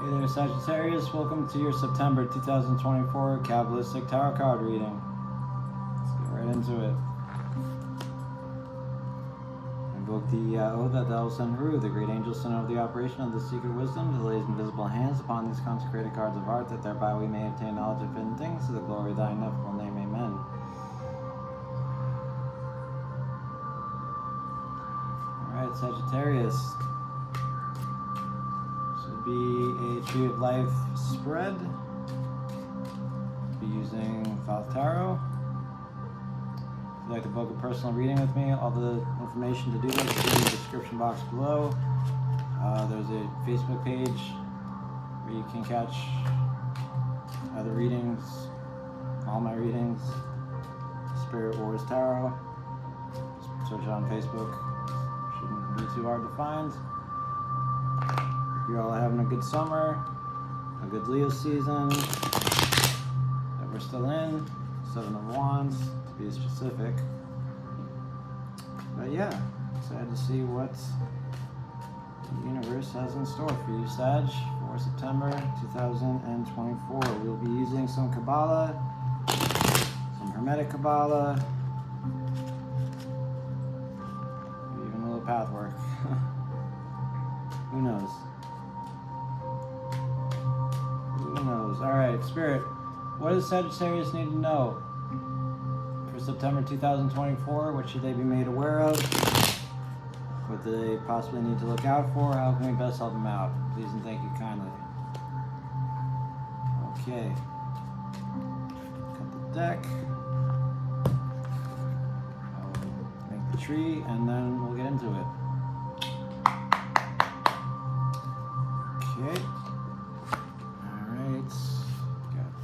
Hey there, Sagittarius. Welcome to your September 2024 Kabbalistic Tarot card reading. Let's get right into it. Invoke the Oath at the El Senru, the great angel center of the operation of the secret wisdom, to lay his invisible hands upon these consecrated cards of art, that thereby we may obtain knowledge of hidden things, to the glory of thy ineffable name. Amen. Alright, Sagittarius. Be a Tree of Life spread. Be using Thoth Tarot. If you'd like to book a personal reading with me, all the information to do this is in the description box below. There's a Facebook page where you can catch other readings, all my readings. Spirit Wars Tarot. Just search it on Facebook. Shouldn't be too hard to find. You're all having a good summer, a good Leo season that we're still in, 7 of Wands to be specific. But yeah, excited to see what the universe has in store for you, Sag, for September 2024. We'll be using some Kabbalah, some Hermetic Kabbalah, even a little path work. Who knows? Alright, Spirit, what does Sagittarius need to know for September 2024? What should they be made aware of? What do they possibly need to look out for? How can we best help them out? Please and thank you kindly. Okay. Cut the deck. I'll make the tree and then we'll get into it. Okay.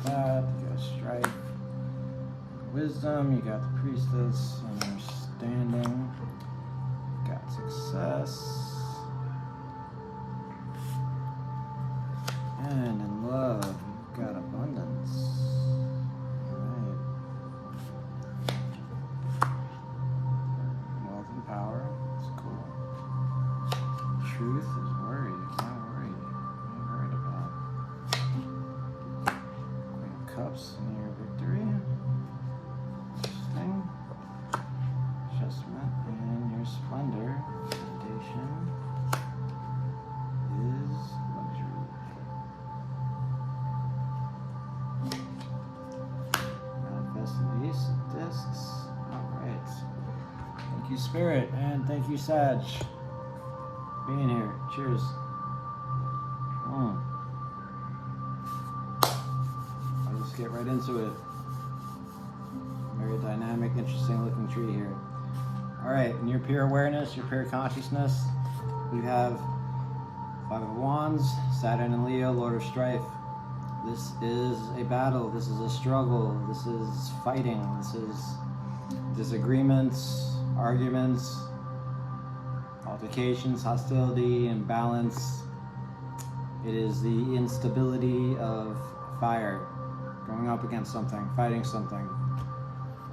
That, you got strife, wisdom, you got the priestess, understanding, you got success, and in love, you've got abundance. Alright. Wealth and power, that's cool. Truth is worry, not worried. What are you worried about? Cups near victory. Interesting. Adjustment and your splendor. Foundation is luxury. Manifest in the Ace of Discs. Alright. Thank you, Spirit, and thank you, Sag, being here. Cheers. Let's get right into it. Very dynamic, interesting looking tree here. Alright, in your pure awareness, your pure consciousness, we have 5 of Wands, Saturn and Leo, Lord of Strife. This is a battle, this is a struggle, this is fighting, this is disagreements, arguments, altercations, hostility, imbalance. It is the instability of fire. Going up against something, fighting something,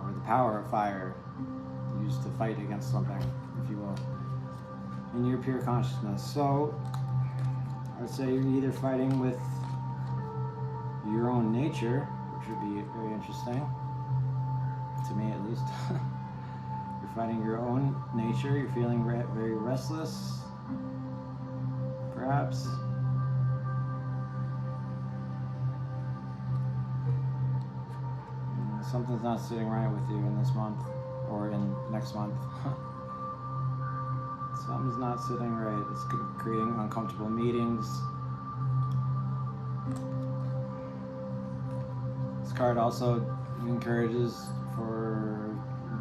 or the power of fire used to fight against something, if you will, in your pure consciousness. So, I would say you're either fighting with your own nature, which would be very interesting, to me at least. You're fighting your own nature, you're feeling very restless, perhaps. Something's not sitting right with you in this month, or in next month. Something's not sitting right. It's creating uncomfortable meetings. This card also encourages for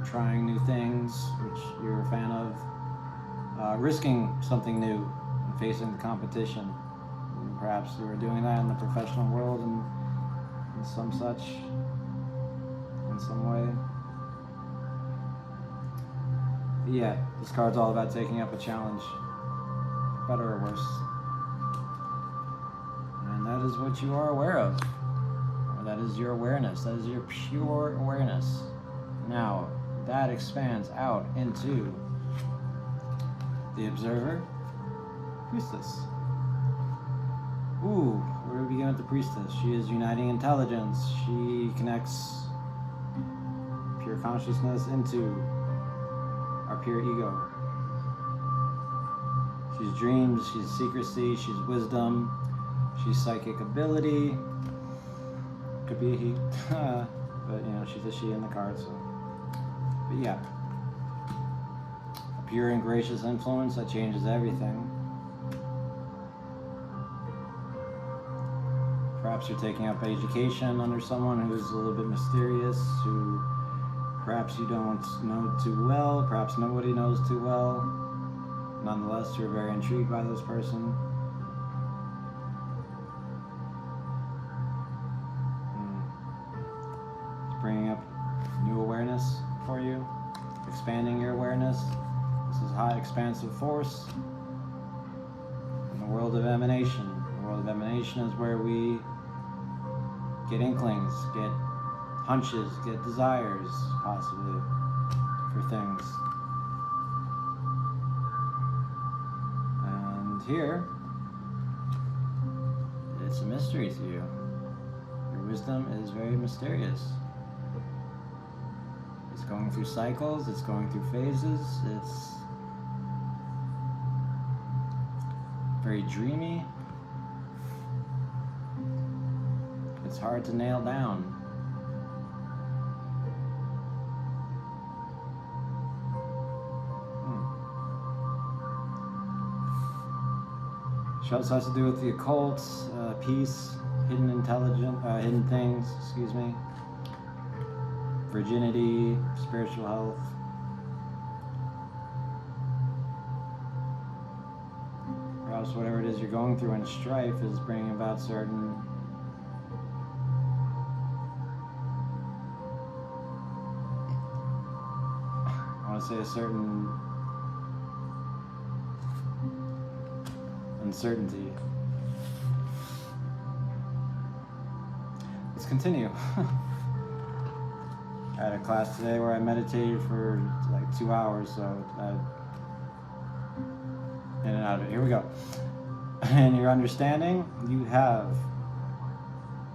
trying new things, which you're a fan of. Risking something new and facing the competition. And perhaps you were doing that in the professional world and some such. In some way. But yeah, this card's all about taking up a challenge, better or worse. And that is what you are aware of. Or that is your awareness. That is your pure awareness. Now, that expands out into the observer, priestess. Ooh, where do we begin with the priestess? She is uniting intelligence. She connects pure consciousness into our pure ego. She's dreams, she's secrecy, she's wisdom, she's psychic ability. Could be a he, but you know, she's a she in the card, so. But yeah. A pure and gracious influence that changes everything. Perhaps you're taking up education under someone who's a little bit mysterious, who perhaps you don't know too well, perhaps nobody knows too well. Nonetheless, you're very intrigued by this person. It's bringing up new awareness for you, expanding your awareness. This is high expansive force in the world of emanation. The world of emanation is where we get inklings, get hunches, get desires, possibly, for things. And here, it's a mystery to you. Your wisdom is very mysterious. It's going through cycles, it's going through phases, it's very dreamy. It's hard to nail down. She also has to do with the occult, peace, hidden things, virginity, spiritual health. Perhaps whatever it is you're going through in strife is bringing about certain a certain uncertainty. Let's continue. I had a class today where I meditated for like 2 hours, so in and out of it. Here we go. In your understanding, you have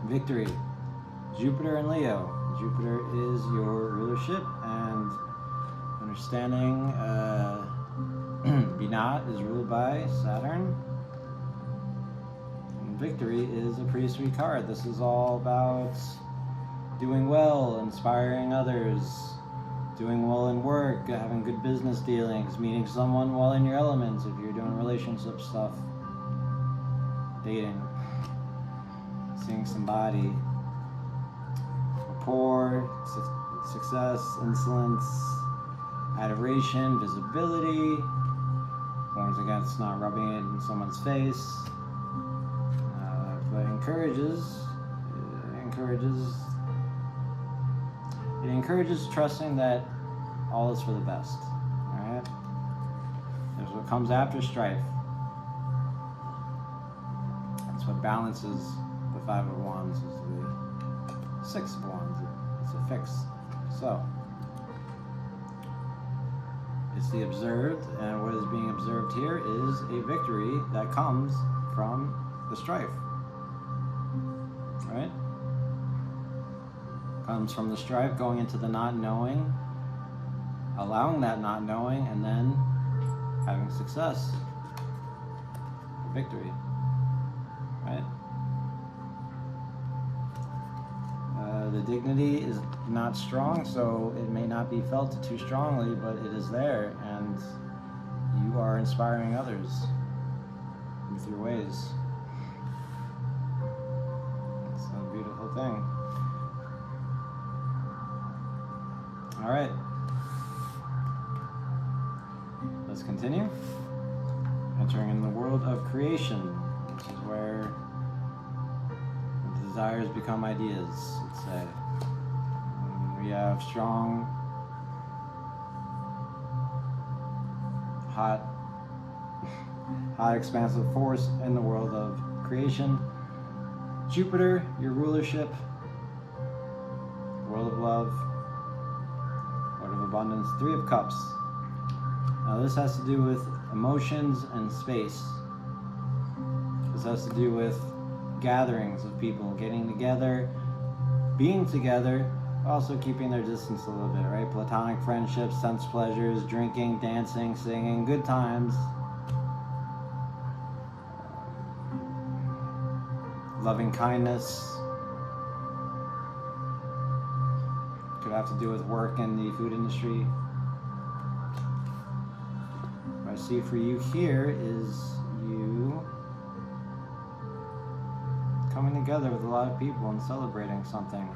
victory. Jupiter and Leo. Jupiter is your rulership, and understanding Binat is ruled by Saturn. And victory is a pretty sweet card. This is all about doing well, inspiring others, doing well in work, having good business dealings, meeting someone while in your element if you're doing relationship stuff, dating, seeing somebody, rapport, success, insolence, adoration, visibility, warns against not rubbing it in someone's face, but it encourages trusting that all is for the best. Alright? There's what comes after strife. That's what balances the Five of Wands, is the Six of Wands. It's a fix. So it's the observed, and what is being observed here is a victory that comes from the strife. Right? Comes from the strife, going into the not knowing, allowing that not knowing, and then having success. Victory. Right? The dignity is not strong, so it may not be felt too strongly, but it is there, and you are inspiring others with your ways. It's a beautiful thing. All right. Let's continue. Entering in the world of creation, which is where desires become ideas, let's say. We have strong, hot expansive force in the world of creation. Jupiter, your rulership, world of love, world of abundance, Three of Cups. Now this has to do with emotions and space. This has to do with gatherings of people getting together, being together, also keeping their distance a little bit, right? Platonic friendships, sense pleasures, drinking, dancing, singing, good times. Loving kindness. Could have to do with work in the food industry. What I see for you here is you coming together with a lot of people and celebrating something.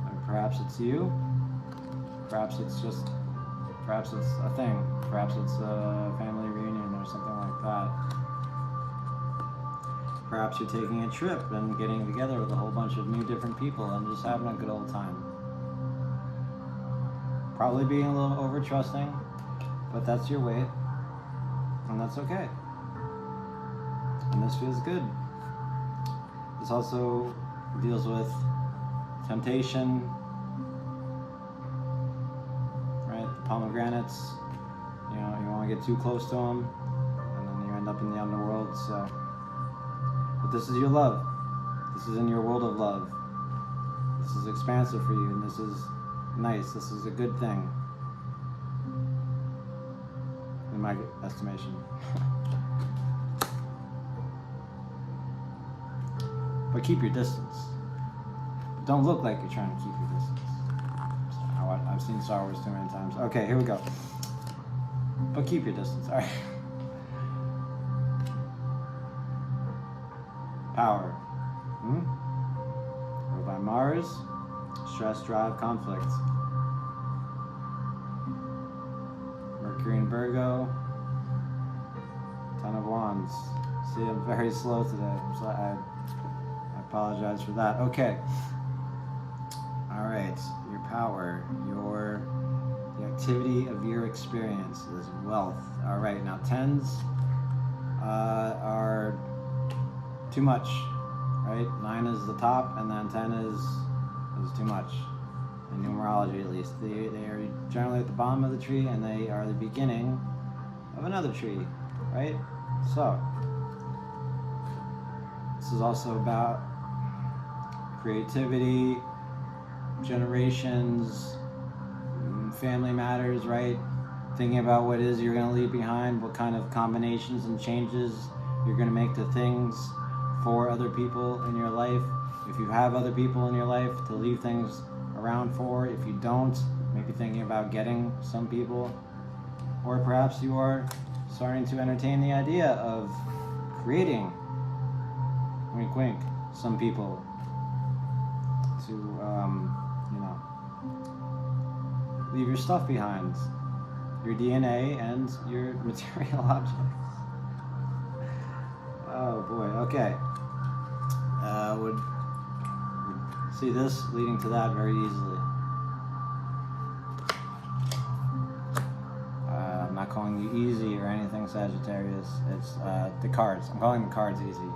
And perhaps it's you, perhaps it's a thing, perhaps it's a family reunion or something like that. Perhaps you're taking a trip and getting together with a whole bunch of new different people and just having a good old time. Probably being a little over trusting, but that's your way, and that's okay. And this feels good. This also deals with temptation, right? The pomegranates, you want to get too close to them, and then you end up in the underworld. So, but this is your love. This is in your world of love. This is expansive for you, and this is nice. This is a good thing, in my estimation. But keep your distance. Don't look like you're trying to keep your distance. I've seen Star Wars too many times. Okay, here we go. But keep your distance. All right. Power. Ruled by Mars. Stress, drive, conflict. Mercury in Virgo. Ten of Wands. See, I'm very slow today. So I apologize for that. Okay. All right. Your power, the activity of your experience is wealth. All right. Now, tens are too much, right? 9 is the top, and then 10 is too much. In numerology, at least, they are generally at the bottom of the tree, and they are the beginning of another tree, right? So, this is also about creativity, generations, family matters, right? Thinking about what it is you're going to leave behind, what kind of combinations and changes you're going to make to things for other people in your life. If you have other people in your life to leave things around for, if you don't, maybe thinking about getting some people, or perhaps you are starting to entertain the idea of creating, wink wink, some people to leave your stuff behind, your DNA and your material objects. Oh boy, okay. Would see this leading to that very easily. I'm not calling you easy or anything, Sagittarius. It's the cards. I'm calling the cards easy.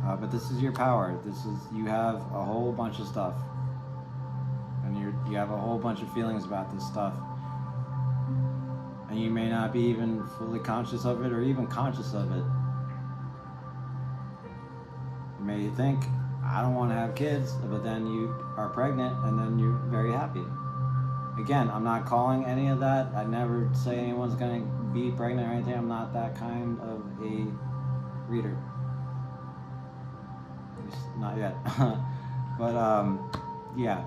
But this is your power. You have a whole bunch of stuff, and you have a whole bunch of feelings about this stuff, and you may not be even fully conscious of it or even conscious of it. You may think, I don't want to have kids, but then you are pregnant and then you're very happy. Again, I'm not calling any of that. I never say anyone's going to be pregnant or anything. I'm not that kind of a reader. At least not yet. But yeah.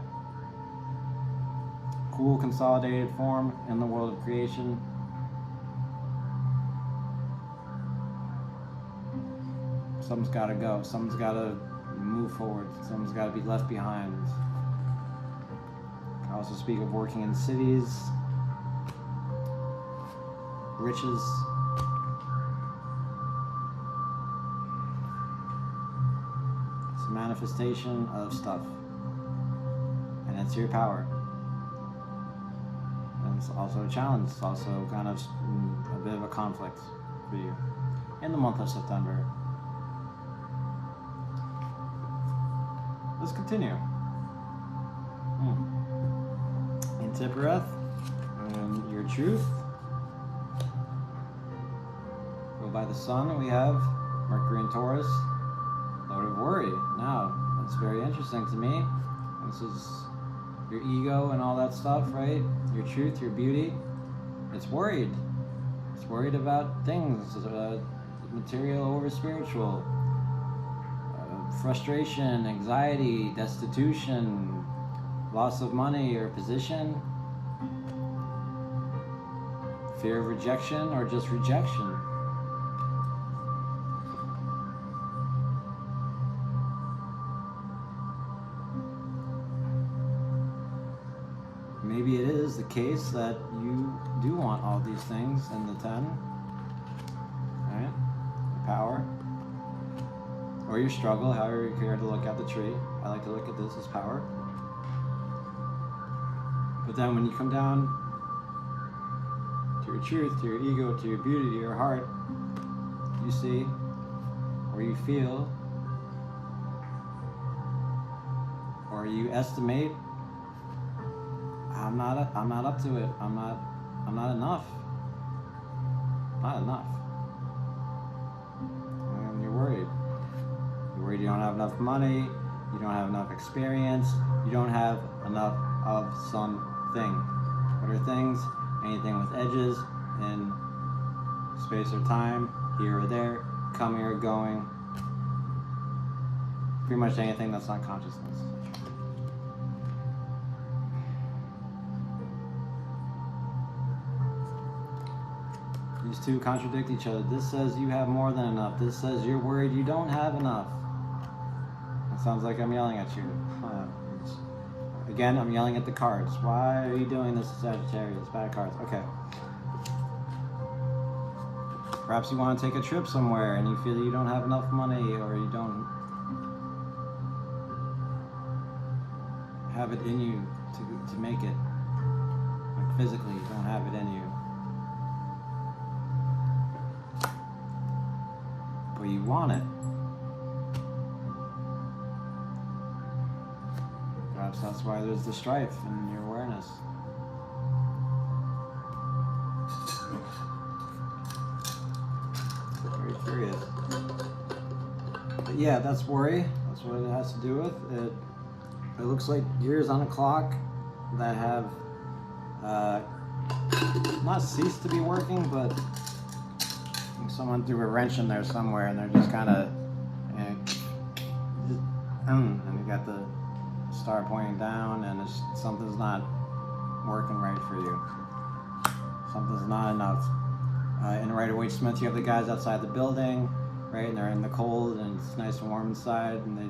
Cool consolidated form in the world of creation. Something's got to go. Something's got to move forward. Something's got to be left behind. I also speak of working in cities, riches, it's a manifestation of stuff, and it's your power. And it's also a challenge. It's also kind of a bit of a conflict for you in the month of September. Let's continue. In Tippereth, and your truth. Go by the sun, we have Mercury in Taurus, worry. Now, that's very interesting to me. This is your ego and all that stuff, right? Your truth, your beauty. It's worried. It's worried about things, material over spiritual, frustration, anxiety, destitution, loss of money or position, fear of rejection or just rejection. Maybe it is the case that you do want all these things in the 10, right? Your power, or your struggle, however you care to look at the tree. I like to look at this as power. But then when you come down to your truth, to your ego, to your beauty, to your heart, you see, or you feel, or you estimate, I'm not up to it. I'm not enough. Not enough. And you're worried. You're worried you don't have enough money, you don't have enough experience, you don't have enough of something. What are things? Anything with edges in space or time, here or there, coming or going. Pretty much anything that's not consciousness. These two contradict each other. This says you have more than enough. This says you're worried you don't have enough. It sounds like I'm yelling at you. Again, I'm yelling at the cards. Why are you doing this, Sagittarius? Bad cards. Okay. Perhaps you want to take a trip somewhere and you feel you don't have enough money, or you don't have it in you to make it. Like physically, you don't have it in you. But you want it. Perhaps that's why there's the strife in your awareness. Very curious. But yeah, that's worry. That's what it has to do with. It looks like years on a clock that have not ceased to be working, but someone threw a wrench in there somewhere, and they're just kind of, and you got the star pointing down, and something's not working right for you. Something's not enough. In Rider-Waite-Smith, you have the guys outside the building, right, and they're in the cold, and it's nice and warm inside, and they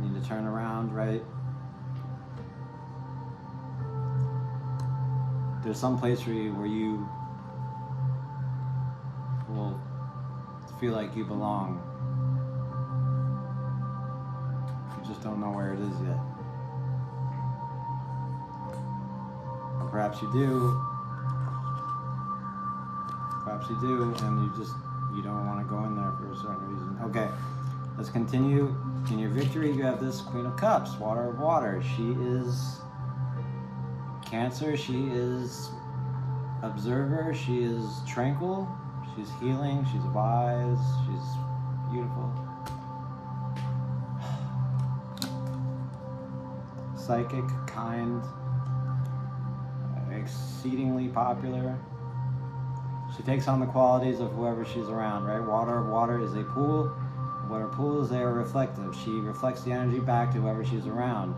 need to turn around, right? There's some place for you where you will feel like you belong. You just don't know where it is yet. Or perhaps you do. Perhaps you do, and you don't want to go in there for a certain reason. Okay, let's continue. In your victory, you have this Queen of Cups, Water of Water. She is Cancer. She is observer. She is tranquil. She's healing, she's wise, she's beautiful. Psychic, kind, exceedingly popular. She takes on the qualities of whoever she's around, right? Water of Water is a pool. What are pools? They are reflective. She reflects the energy back to whoever she's around.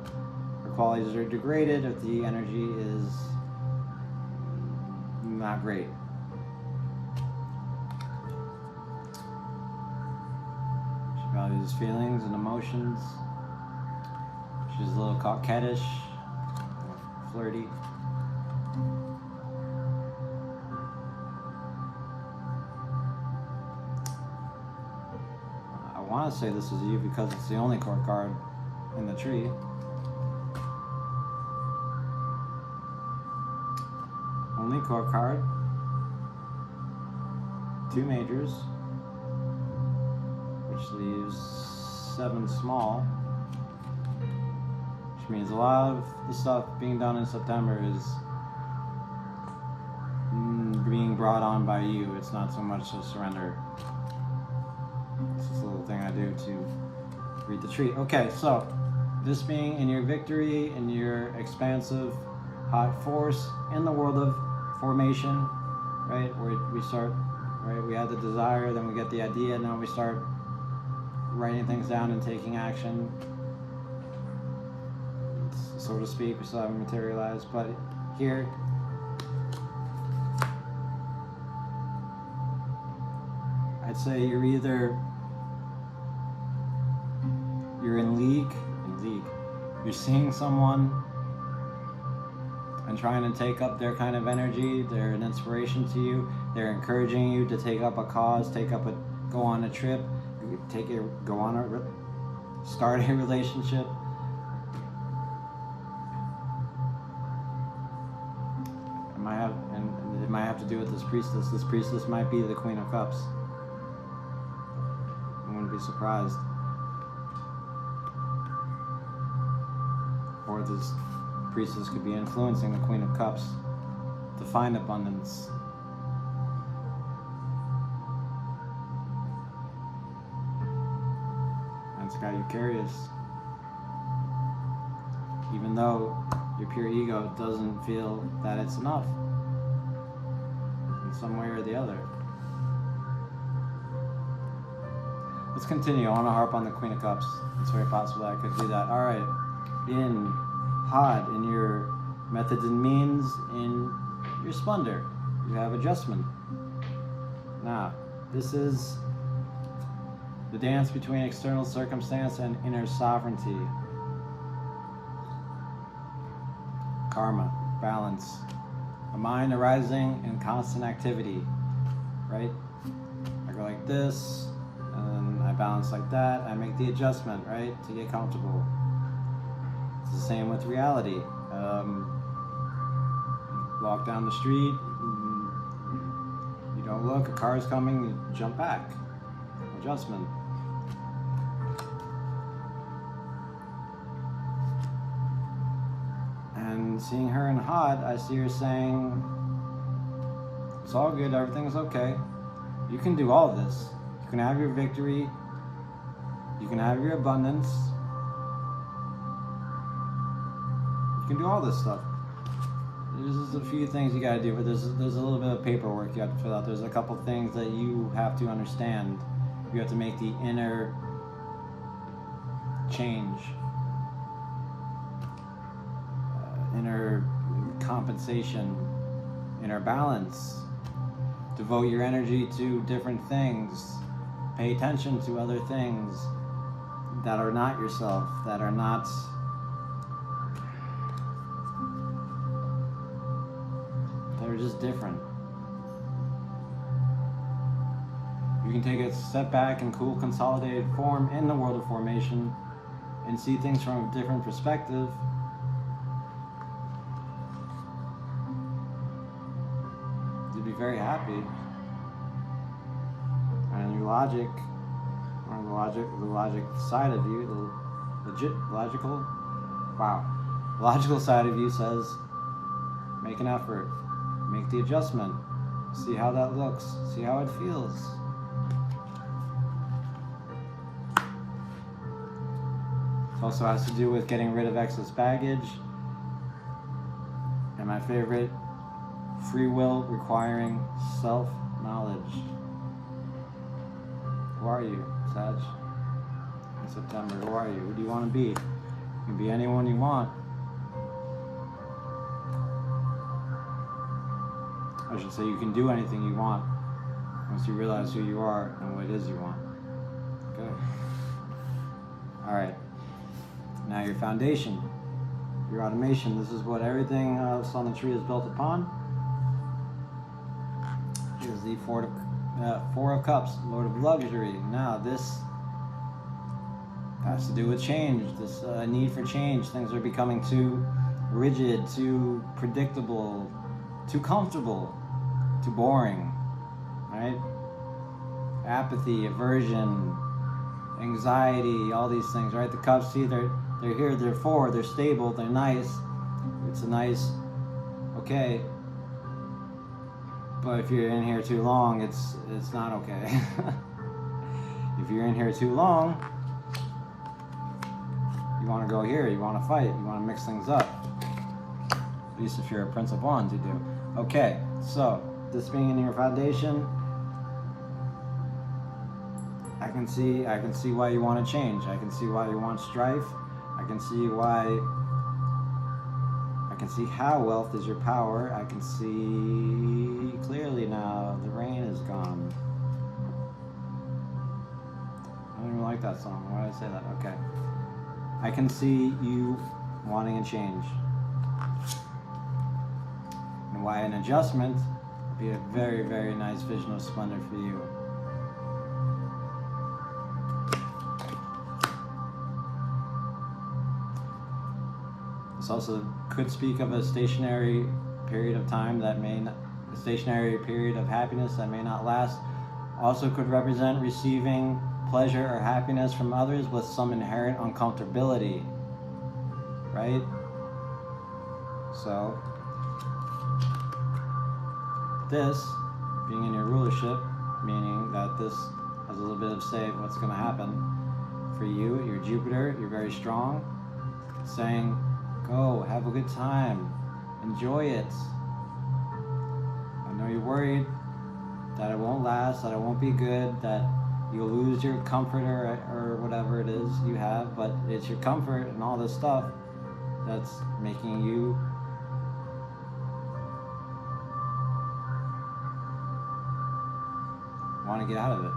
Her qualities are degraded if the energy is not great. Values feelings and emotions. She's a little coquettish, flirty. I want to say this is you because it's the only court card in the tree. Only court card. 2 majors. Which leaves 7 small, which means a lot of the stuff being done in September is being brought on by you. It's not so much a surrender. It's this little thing I do to Read the tree. Okay, so this being in your victory, in your expansive hot force in the world of formation, right? Where we start, right? We have the desire, then we get the idea, now we start writing things down and taking action, so to speak. We still haven't materialized, but here, I'd say you're either in league, you're seeing someone and trying to take up their kind of energy. They're an inspiration to you. They're encouraging you to take up a cause, go on a trip, start a relationship. And it might have to do with this priestess. This priestess might be the Queen of Cups. I wouldn't be surprised. Or this priestess could be influencing the Queen of Cups to find abundance. And it's got you curious. Even though your pure ego doesn't feel that it's enough in some way or the other. Let's continue. I want to harp on the Queen of Cups. It's very possible that I could do that. All right. In hot, in your methods and means, in your splendor, you have adjustment. Now, this is the dance between external circumstance and inner sovereignty. Karma, balance, a mind arising in constant activity, right? I go like this, and I balance like that. I make the adjustment, right, to get comfortable. It's the same with reality. Walk down the street, you don't look, a car is coming, you jump back. Adjustment. And seeing her in hot, I see her saying, it's all good, everything's okay. You can do all this. You can have your victory. You can have your abundance. You can do all this stuff. There's just a few things you gotta do, but there's a little bit of paperwork you have to fill out. There's a couple things that you have to understand. You have to make the inner change. Inner compensation, inner balance. Devote your energy to different things. Pay attention to other things that are not yourself, that are just different. You can take a step back in cool, consolidated form in the world of formation and see things from a different perspective. You'd be very happy. And your logic, or the logic side of you, the logical side of you says, make an effort, make the adjustment, see how that looks, see how it feels. It also has to do with getting rid of excess baggage. And my favorite, free will requiring self-knowledge. Who are you, Sag? In September, who are you? Who do you want to be? You can be anyone you want. I should say you can do anything you want once you realize who you are and what it is you want. Okay. All right. Now your foundation, your automation. This is what everything else on the tree is built upon. Here's the Four of Cups, Lord of Luxury. Now this has to do with change. This need for change. Things are becoming too rigid, too predictable, too comfortable, too boring, right? Apathy, aversion, anxiety, all these things, right? The cups, see, they're here, they're four, they're stable, they're nice. It's a nice, okay. But if you're in here too long, it's not okay. If you're in here too long, You want to go here, you want to fight, you want to mix things up. At least if you're a Prince of Wands, you do. Okay, so this being in your foundation, I can see why you want to change. I can see why you want strife. I can see how wealth is your power. I can see clearly now. The rain is gone. I don't even like that song. Why did I say that? Okay. I can see you wanting a change. And why an adjustment would be a very, very nice vision of splendor for you. This also could speak of a stationary period of time a stationary period of happiness that may not last. Also could represent receiving pleasure or happiness from others with some inherent uncomfortability, right? So, this being in your rulership, meaning that this has a little bit of say of what's going to happen for you. Your Jupiter, you're very strong, saying, go, have a good time, enjoy it. I know you're worried that it won't last, that it won't be good, that you'll lose your comfort or whatever it is you have, but it's your comfort and all this stuff that's making you want to get out of it.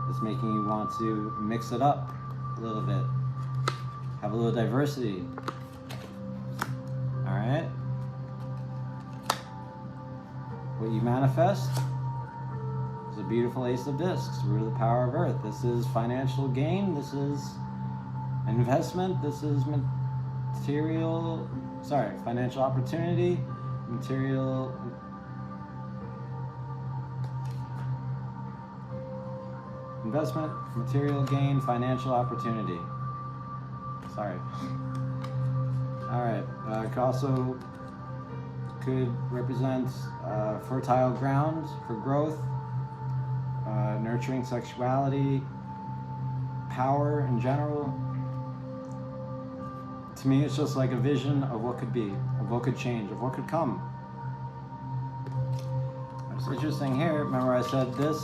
It's making you want to mix it up a little bit, have a little diversity. All right? What you manifest is a beautiful Ace of Discs, root of the power of Earth. This is financial gain. This is investment. This is financial opportunity, investment, material gain, financial opportunity. Sorry. All right. Could represent fertile ground for growth, nurturing sexuality, power in general. To me, it's just like a vision of what could be, of what could change, of what could come. What's interesting here, remember I said this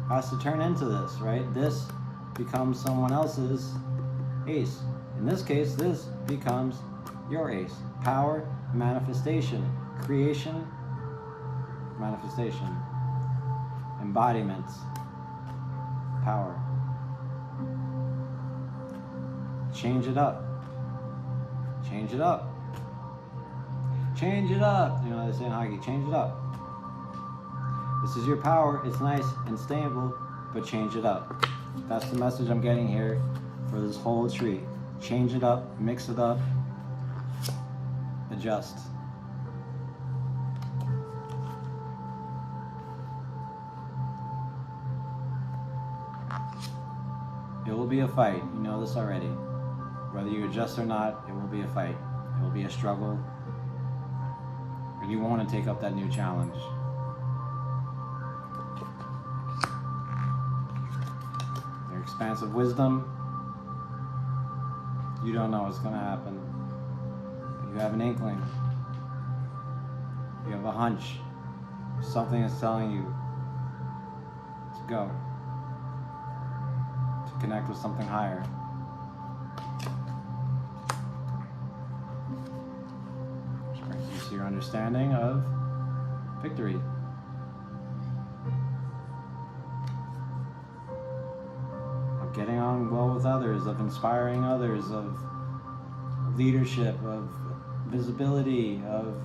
has to turn into this, right? This becomes someone else's ace. In this case, this becomes your ace. Power, manifestation, creation, manifestation, embodiment, power. Change it up. Change it up. Change it up. You know, they say in hockey, change it up. This is your power. It's nice and stable, but change it up. That's the message I'm getting here for this whole tree. Change it up, mix it up, adjust. It will be a fight. You know this already. Whether you adjust or not, it will be a fight. It will be a struggle. And you want to take up that new challenge. Your expansive wisdom, you don't know what's going to happen. But you have an inkling. You have a hunch. Something is telling you to go. To connect with something higher. Which brings you to your understanding of victory. Of getting on well with others, of inspiring others, of leadership, of visibility, of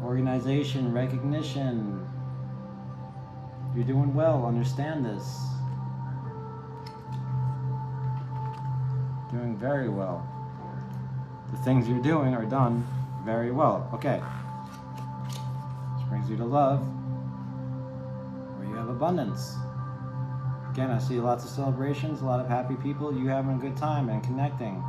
organization, recognition. You're doing well, understand this. Doing very well. The things you're doing are done very well. Okay. This brings you to love, where you have abundance. Again, I see lots of celebrations, a lot of happy people, you having a good time and connecting.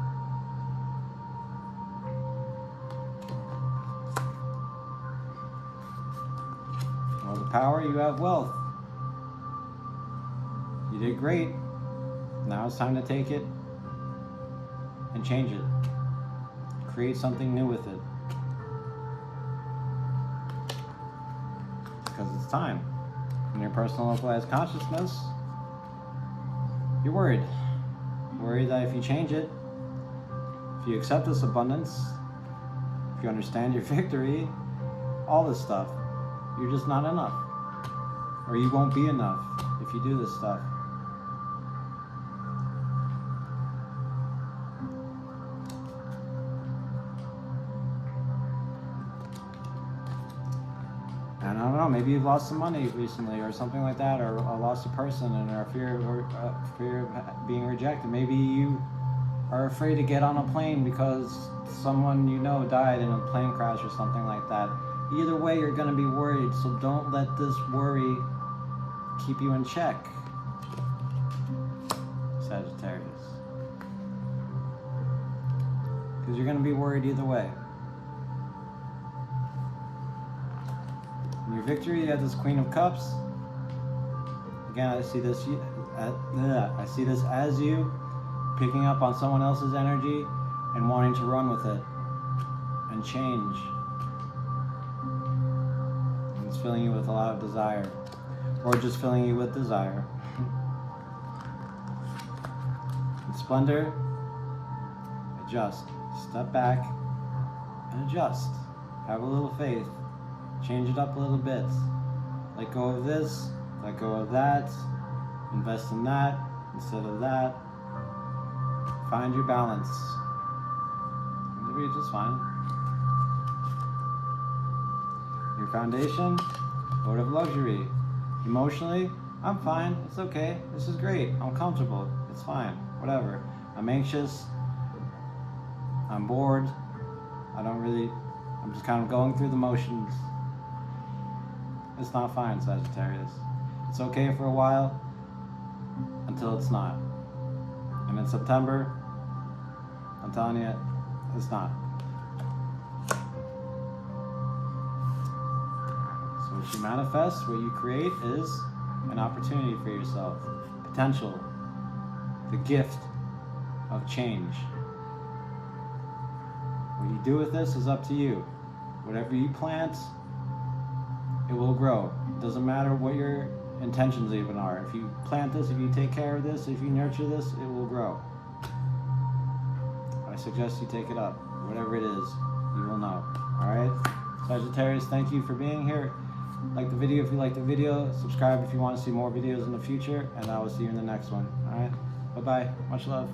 Well, the power, you have wealth. You did great. Now it's time to take it and change it. Create something new with it. Because it's time. In your personal localized consciousness, you're worried. Worried that if you change it, if you accept this abundance, if you understand your victory, all this stuff, you're just not enough. Or you won't be enough if you do this stuff. And I don't know, maybe you've lost some money recently or something like that, or lost a person and are fear of being rejected. Maybe you are afraid to get on a plane because someone you know died in a plane crash or something like that. Either way, you're going to be worried, so don't let this worry keep you in check, Sagittarius. Because you're going to be worried either way. In your victory, you have this Queen of Cups. Again, I see this as you picking up on someone else's energy and wanting to run with it and change. And it's filling you with a lot of desire, or just filling you with desire. In splendor, adjust. Step back and adjust. Have a little faith. Change it up a little bit. Let go of this, let go of that, invest in that instead of that. Find your balance. It'll be just fine. Your foundation, vote of luxury. Emotionally, I'm fine, it's okay, this is great, I'm comfortable, it's fine, whatever. I'm anxious, I'm bored, I'm just kind of going through the motions. It's not fine, Sagittarius. It's okay for a while, until it's not. And in September, I'm telling you, it's not. So what you manifest, what you create is an opportunity for yourself. Potential. The gift of change. What you do with this is up to you. Whatever you plant, it will grow. It doesn't matter what your intentions even are. If you plant this, if you take care of this, if you nurture this, it will grow. I suggest you take it up. Whatever it is, you will know. Alright? Sagittarius, thank you for being here. Like the video if you like the video. Subscribe if you want to see more videos in the future. And I will see you in the next one. Alright? Bye-bye. Much love.